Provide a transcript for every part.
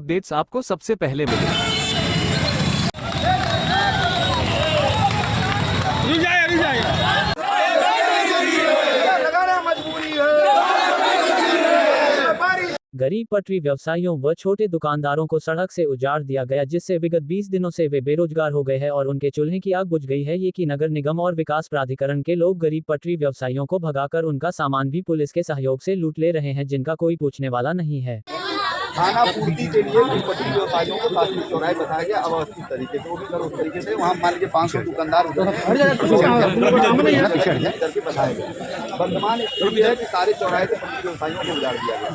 Updates आपको सबसे पहले मिले। गरीब पटरी व्यवसायियों व छोटे दुकानदारों को सड़क से उजाड़ दिया गया, जिससे विगत 20 दिनों से वे बेरोजगार हो गए हैं और उनके चूल्हे की आग बुझ गई है। ये कि नगर निगम और विकास प्राधिकरण के लोग गरीब पटरी व्यवसायियों को भगाकर उनका सामान भी पुलिस के सहयोग से लूट ले रहे हैं, जिनका कोई पूछने वाला नहीं है। खाना पूर्ति के लिए कुछ पटरी व्यवसायियों को शासकीय चौराहे बताया गया अव्यवस्थित तरीके से, वो भी उस तरीके से वहाँ मान लीजिए 500 दुकानदार करके बताया गया। वर्तमान स्थिति है कि सारे चौराहे से पटरी व्यवसायियों को उजाड़ दिया गया।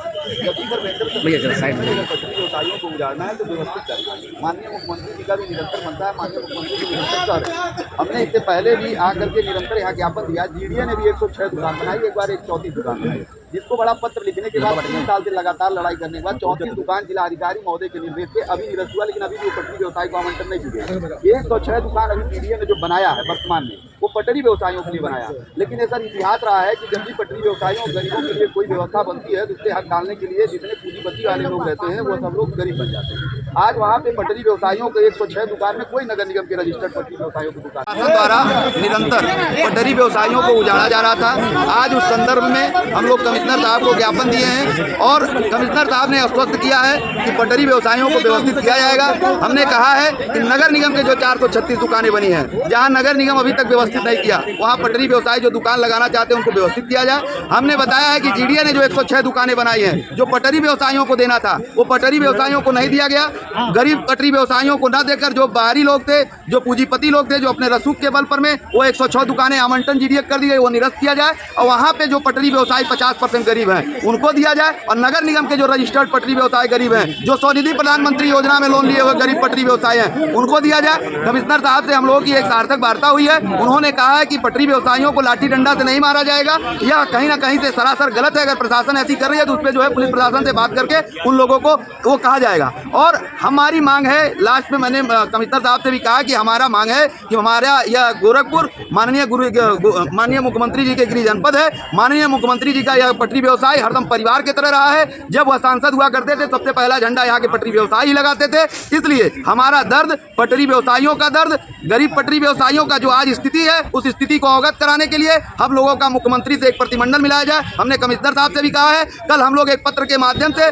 जबकि पर बेहतर पटरी व्यवसायियों को उजाड़ना है तो व्यवस्थित करना है। माननीय मुख्यमंत्री जी का भी निरंतर बनता है, माननीय मुख्यमंत्री जी निरंतर कर रहे हैं। हमने इससे पहले भी आकर के निरंतर यहाँ ज्ञापन दिया। जीडीए ने भी 106 दुकान बनाई, एक बार 134 दुकान बनाई, जिसको बड़ा पत्र लिखने के बाद 3 साल से लगातार लड़ाई करने के बाद 34 दुकान जिला अधिकारी महोदय के निर्देश से अभी निरस्त हुआ, लेकिन अभी भी पटरी व्यवसाय को आवंटन नहीं दिया। 106 दुकान अभी पीडीए ने जो बनाया है वर्तमान में, वो पटरी व्यवसायियों के लिए बनाया। लेकिन ऐसा इतिहास रहा है कि जब भी पटरी व्यवसायियों गरीबों के लिए कोई व्यवस्था बनती है तो उससे हक डालने के लिए जितने पूंजीपति वाले लोग रहते हैं वो सब लोग गरीब बन जाते हैं। आज वहाँ पे पटरी व्यवसायियों को 106 दुकान में कोई नगर निगम के रजिस्टर्ड पटरी व्यवसायियों की दुकान द्वारा निरंतर पटरी व्यवसायियों को उजाड़ा जा रहा था। आज उस संदर्भ में हम लोग कमिश्नर साहब को ज्ञापन दिए हैं और कमिश्नर साहब ने आश्वस्त किया है कि पटरी व्यवसायियों को व्यवस्थित किया जाएगा। हमने कहा है कि नगर निगम के जो 436 दुकानें बनी हैं, जहां नगर निगम अभी तक व्यवस्थित नहीं किया, वहां पटरी व्यवसायी जो दुकान लगाना चाहते हैं उनको व्यवस्थित किया जाए। हमने बताया है कि जीडीए ने जो 106 दुकानें बनाई हैं, जो पटरी व्यवसायियों को देना था, वो पटरी व्यवसायियों को नहीं दिया गया। गरीब पटरी व्यवसायियों को न देकर जो बाहरी लोग थे, जो पूंजीपति लोग थे, जो अपने रसूख के बल पर में वो 106 दुकानें आवंटन जीडीए कर दी गई, वो निरस्त किया जाए और वहाँ पे जो पटरी व्यवसायी 50% गरीब हैं उनको दिया जाए। और नगर निगम के जो रजिस्टर्ड पटरी व्यवसाय गरीब हैं, जो स्वनिधि प्रधानमंत्री योजना में लोन लिए हुए गरीब पटरी व्यवसायी हैं, उनको दिया जाए। कमिश्नर साहब से हम लोगों की एक सार्थक वार्ता हुई है। उन्होंने कहा है कि पटरी व्यवसायियों को लाठी डंडा से नहीं मारा जाएगा, यह कहीं ना कहीं से सरासर गलत है। अगर प्रशासन ऐसी कर रही है तो उस पर जो है पुलिस प्रशासन से बात करके उन लोगों को वो कहा जाएगा। और हमारी मांग है, लास्ट में मैंने कमिश्नर साहब से भी कहा कि हमारा मांग है कि हमारा यह गोरखपुर माननीय मुख्यमंत्री जी के गृह जनपद है। माननीय मुख्यमंत्री जी का यह पटरी व्यवसाय हरदम परिवार की तरह रहा है। जब वह सांसद हुआ करते थे सबसे पहला झंडा यहाँ के पटरी व्यवसायी ही लगाते थे। इसलिए हमारा दर्द, पटरी व्यवसायियों का दर्द, गरीब पटरी व्यवसायियों का जो आज स्थिति है, उस स्थिति को अवगत कराने के लिए हम लोगों का मुख्यमंत्री से एक प्रतिमंडल मिलाया जाए। हमने कमिश्नर साहब से भी कहा है, कल हम लोग एक पत्र के माध्यम से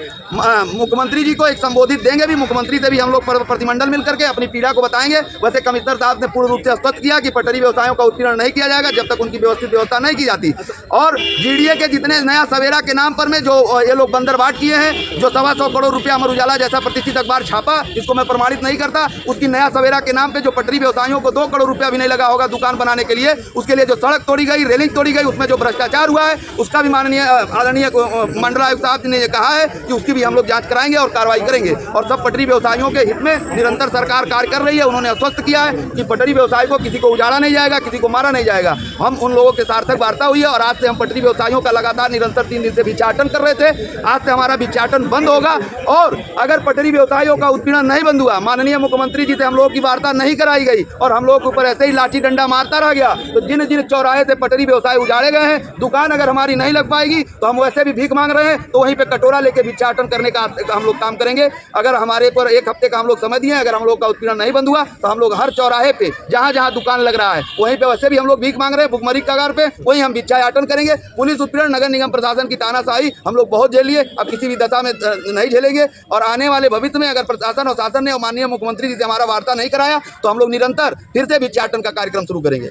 मुख्यमंत्री जी को एक संबोधित देंगे भी। मुख्यमंत्री से भी हम लोग प्रतिमंडल मिलकर के अपनी पीड़ा को बताएंगे। वैसे कमिश्नर साहब ने पूर्ण रूप से स्पष्ट किया कि पटरी व्यवसायियों का उत्पीड़न नहीं किया जाएगा जब तक उनकी व्यवस्थित व्यवस्था नहीं की जाती। और जीडीए के जितने नया सवेरा के नाम पर में जो ये लोग बंदरबाट किए हैं, जो 125 करोड़ रुपया अमर उजाला जैसा प्रतिष्ठित अखबार छापा, इसको मैं प्रमाणित नहीं करता, उसकी नया सवेरा के नाम पे जो पटरी व्यवसायियों को 2 करोड़ रुपया भी नहीं लगा होगा दुकान बनाने के लिए, उसके लिए जो सड़क तोड़ी गई, रेलिंग तोड़ी गई, उसमें जो भ्रष्टाचार हुआ है, उसका भी माननीय आदरणीय मंडलायुक्त साहब ने कहा है कि उसकी भी हम लोग जांच कराएंगे और कार्रवाई करेंगे। और सब पटरी व्यवसायियों के हित में निरंतर सरकार कार्य कर रही है। उन्होंने आश्वस्त किया है कि पटरी व्यवसाय को किसी को उजाड़ा नहीं जाएगा, किसी को मारा नहीं जाएगा। हम उन लोगों के सार्थक वार्ता हुई है और आज से हम पटरी व्यवसायियों का लगातार निरंतर 3 दिन से भिक्षाटन कर रहे थे। आज से हमारा भिक्षाटन बंद होगा और अगर पटरी व्यवसायियों का उत्पीड़न नहीं बंद हुआ, माननीय मुख्यमंत्री जी से हम लोगों की वार्ता नहीं कराई गई और हम लोगों के ऊपर ऐसे ही लाठी डंडा मारता रह गया, तो जिन जिन चौराहे से पटरी व्यवसाय उजाड़े गए हैं, दुकान अगर हमारी नहीं लग पाएगी तो हम वैसे भी भीख मांग रहे हैं तो वहीं पे कटोरा लेके भिक्षाटन करने का हम लोग काम करेंगे। अगर हमारे पर 1 हफ्ते का हम लोग समय दिए, अगर हम लोग का उत्पीड़न नहीं बंद हुआ तो हम लोग हर चौराहे पे जहाँ जहाँ दुकान लग रहा है वहीं पे वैसे भी हम लोग भीख मांग रहे हैं, भुखमरी कगार पे, वहीं हम भिक्षाटन करेंगे। पुलिस उत्पीड़न, नगर निगम प्रशासन की तानाशाही हम लोग बहुत झेल लिए, अब किसी भी दशा में नहीं झेलेंगे। और आने वाले भविष्य में अगर प्रशासन और शासन ने और माननीय मुख्यमंत्री जी से हमारा वार्ता नहीं कराया तो हम लोग निरंतर फिर से भिक्षाटन का कार्यक्रम शुरू करेंगे।